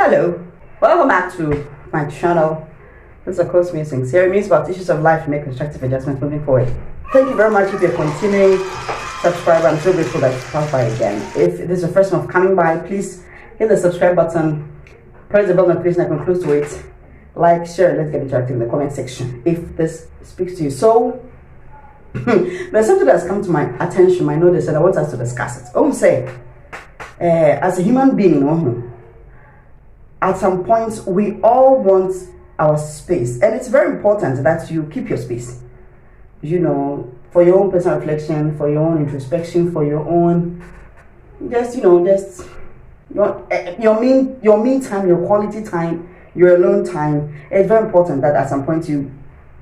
Hello, welcome back to my channel. This is a course musing series about issues of life and make constructive adjustments moving forward. Thank you very much if you're continuing subscribe. I'm so grateful that you passed by again. If this is the first one coming by, please hit the subscribe button, press the bell notification icon close to it, like, share, let's get interactive in the comment section if this speaks to you. So there's something that's come to my attention, my notice, and I want us to discuss it. I want to say, as a human being, at some point we all want our space, and it's very important that you keep your space, for your own personal reflection, for your own introspection, for your own your me time, your quality time, your alone time. It's very important that at some point you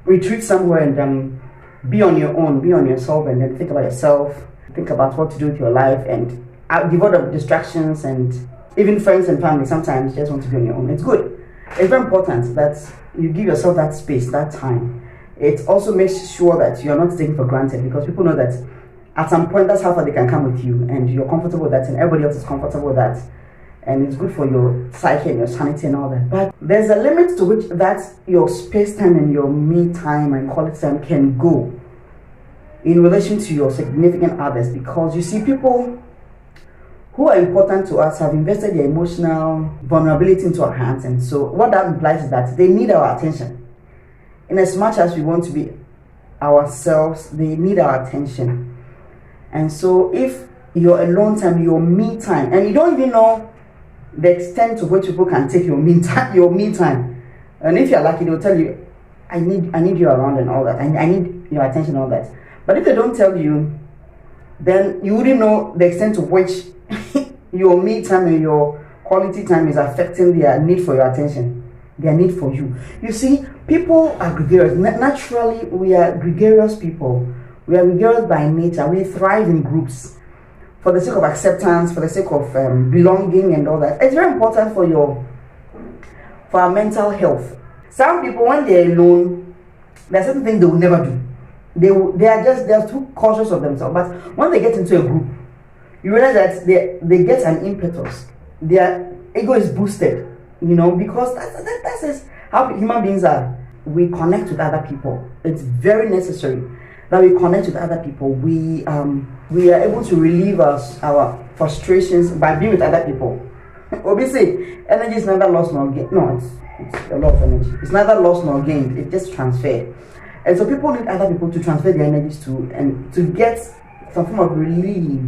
retreat somewhere and be on your own, be on yourself, and then think about yourself, think about what to do with your life, and devoid of distractions, and even friends and family sometimes just want to be on your own. It's good. It's very important that you give yourself that space, that time. It also makes sure that you're not taken for granted, because people know that at some point that's how far they can come with you, and you're comfortable with that, and everybody else is comfortable with that, and it's good for your psyche and your sanity and all that. But there's a limit to which that your space time and your me time and quality time can go in relation to your significant others, because you see, people who are important to us have invested their emotional vulnerability into our hands, and so what that implies is that they need our attention. In as much as we want to be ourselves, they need our attention. And so if your alone time, your me time, and you don't even know the extent to which people can take your me time, and if you're lucky, they'll tell you, I need you around and all that, I need your attention and all that. But if they don't tell you, then you wouldn't know the extent to which your me time and your quality time is affecting their need for your attention, their need for you. You see, people are gregarious. Naturally, we are gregarious people. We are gregarious by nature. We thrive in groups for the sake of acceptance, for the sake of belonging and all that. It's very important for our mental health. Some people, when they're alone, there are certain things they will never do. They're too cautious of themselves. But when they get into a group, you realize that they get an impetus. Their ego is boosted, because that's just how human beings are. We connect with other people. It's very necessary that we connect with other people. We are able to relieve our frustrations by being with other people. Obviously, energy is neither lost nor gained. No, it's a lot of energy. It's neither lost nor gained. It's just transferred. And so people need other people to transfer their energies to, and to get some form of relief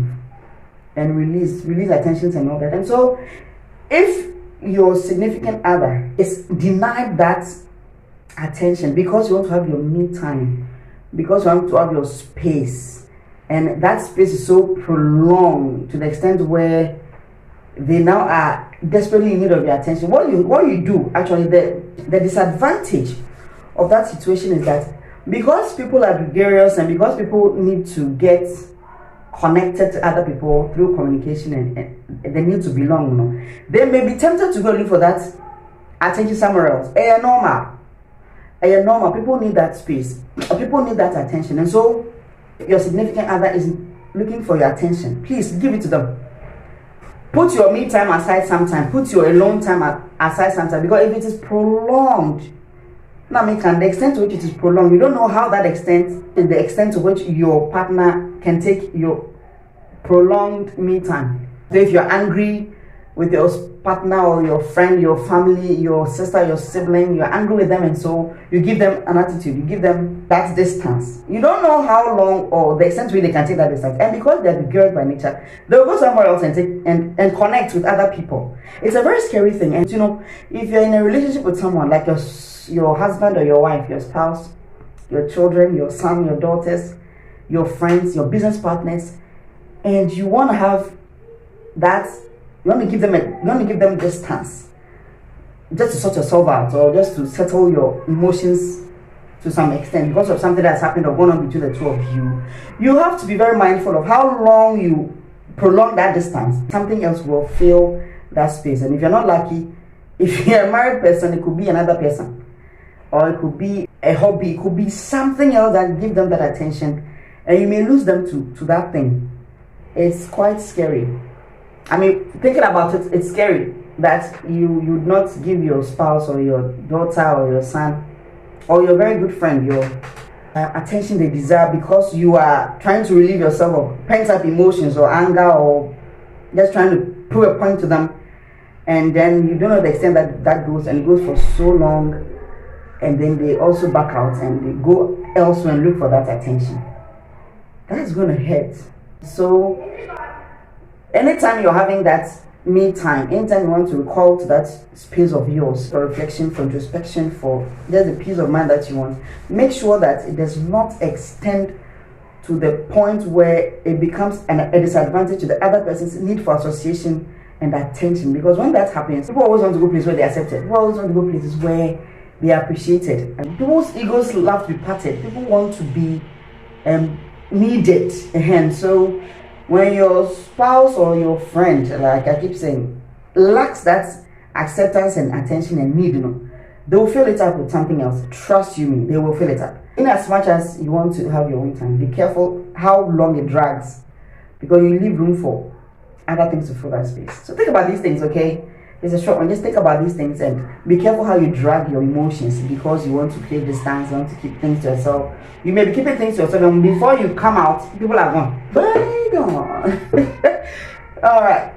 and release attentions and all that. And so if your significant other is denied that attention because you want to have your me time, because you want to have your space, and that space is so prolonged to the extent where they now are desperately in need of your attention, what you do, actually, the disadvantage of that situation is that because people are gregarious and because people need to get connected to other people through communication and they need to belong, they may be tempted to go look for that attention somewhere else. Normal. People need that space. People need that attention. And so your significant other is looking for your attention. Please give it to them. Put your me time aside sometime. Put your alone time aside sometime. Because if it is prolonged, the extent to which it is prolonged, you don't know how that extent is the extent to which your partner can take your prolonged me time. So if you're angry with your partner or your friend, your family, your sister, your sibling, you're angry with them, and so you give them an attitude, you give them that distance. You don't know how long or the extent to which they can take that distance. And because they're gregarious by nature, they'll go somewhere else and connect with other people. It's a very scary thing. And if you're in a relationship with someone like your husband or your wife, your spouse, your children, your son, your daughters, your friends, your business partners, and you want to have that, you want to give them distance, just to sort yourself out, or just to settle your emotions to some extent because of something that's happened or gone on between the two of you. You have to be very mindful of how long you prolong that distance. Something else will fill that space, and if you're not lucky, if you're a married person, it could be another person. Or it could be a hobby, it could be something else that give them that attention, and you may lose them to that thing. It's quite scary. Thinking about it, it's scary. that you would not give your spouse or your daughter or your son or your very good friend your attention they deserve, because you are trying to relieve yourself of pent up emotions or anger, or just trying to prove a point to them, and then you don't know the extent that that goes, and it goes for so long, and then they also back out and they go elsewhere and look for that attention. That's going to hurt. So anytime you're having that me time, anytime you want to recall to that space of yours for reflection, for introspection, for just the peace of mind that you want, make sure that it does not extend to the point where it becomes a disadvantage to the other person's need for association and attention. Because when that happens, people always want to go places where they're accepted. People always want to go places where they are appreciated. And people's egos love to be patted. People want to be needed. And so when your spouse or your friend, like I keep saying, lacks that acceptance and attention and need, they will fill it up with something else. Trust you me, they will fill it up. In as much as you want to have your own time, be careful how long it drags, because you leave room for other things to fill that space. So think about these things, okay? It's a short one. Just think about these things and be careful how you drag your emotions, because you want to create distance, you want to keep things to yourself. You may be keeping things to yourself, and before you come out, people are gone. Bye, gone. All right.